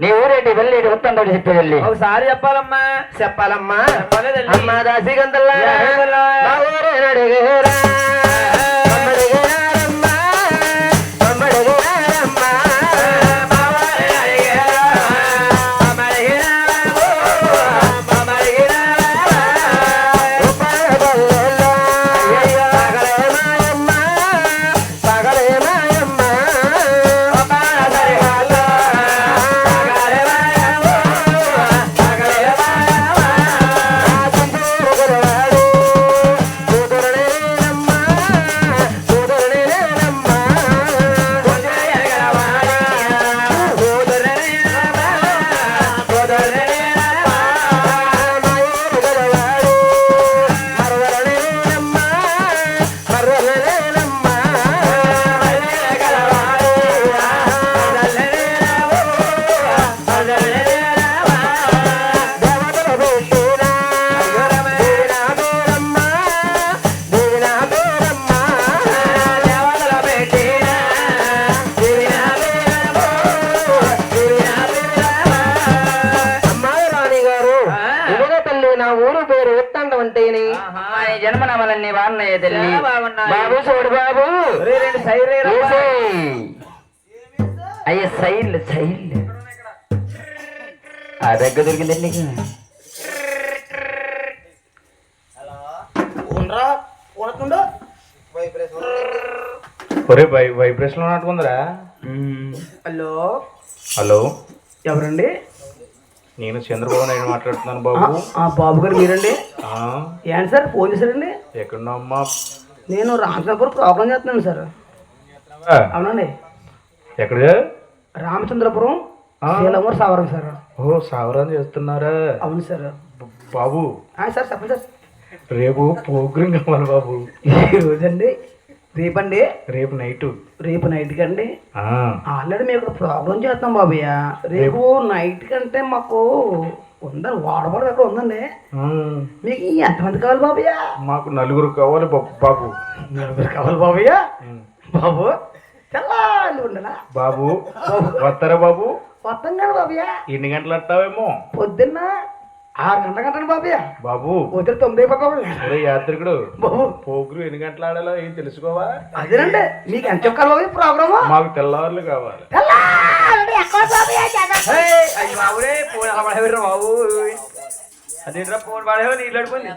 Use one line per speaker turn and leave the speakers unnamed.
నీ ఊరేంటి వెళ్ళేటి వస్తాను చెప్పేది
ఒకసారి చెప్పాలమ్మా
చెప్పాలమ్మా
చెప్పలేదు
అమ్మా దాసి గంతల్లా అడిగేరా జన్మనమలన్నీ బాగున్నాయి తల్లి బాబు చూడు బాబు అయ్యే సైల్ సైల్ ఆ దగ్గర దొరికిందండి
ఒరే వైబ్రేషన్ లో నాటుకుందరా.
హలో
హలో
ఎవరండి?
నేను చంద్రబాబు నాయుడు మాట్లాడుతున్నాను బాబు.
బాబు గారు మీరండి? ఏంటి సార్ ఫోన్ చేశారండి?
ఎక్కడున్నావు అమ్మా?
నేను రామచంద్రపురం ప్రోగ్రామ్ చేస్తున్నాను సార్. అవునండి.
ఎక్కడ?
రామచంద్రపురం శీలమూరు సావరం సార్.
ఓ సావరం చేస్తున్నారా?
అవును సార్.
బాబు
సార్ చెప్పండి సార్.
రేపు ప్రోగ్రాం కావాలి బాబు.
ఈ రోజండి? రేపండి?
రేపు నైట్.
రేపు నైట్ కండి? ఆల్రెడీ మేము ఇక్కడ ప్రోగ్రామ్ చేస్తాం బాబయ్య. రేపు నైట్ కంటే మాకు ఉందండి, వాడబడ ఎక్కడ ఉందండి. మీకు ఎంతమంది కావాలి బాబయ్య?
మాకు నలుగురు కావాలి బాబు.
నలుగురు కావాలి బాబయ్య? బాబు తెల్లాలి ఉండనా
బాబు? వస్తారా బాబు?
వస్తాం కదా బాబయ్య.
ఎన్ని గంటలు వస్తావేమో?
పొద్దున్న 6 గంటల కంటాను బాబయ్య.
బాబు
పొద్దున్న 9 అయిపోయి
యాత్రికుడు
బాబు
పోగ్రు ఎన్ని గంటలు ఆడాలో ఏం తెలుసుకోవా?
అదేనండి. మీకు ఎంత చెప్పాలి బాబు ప్రోగ్రాము?
మాకు తెల్లవారులు కావాలి.
బాబు అదేంట్రా ఫోన్ పాడేవో నీళ్ళు అడుకుంది.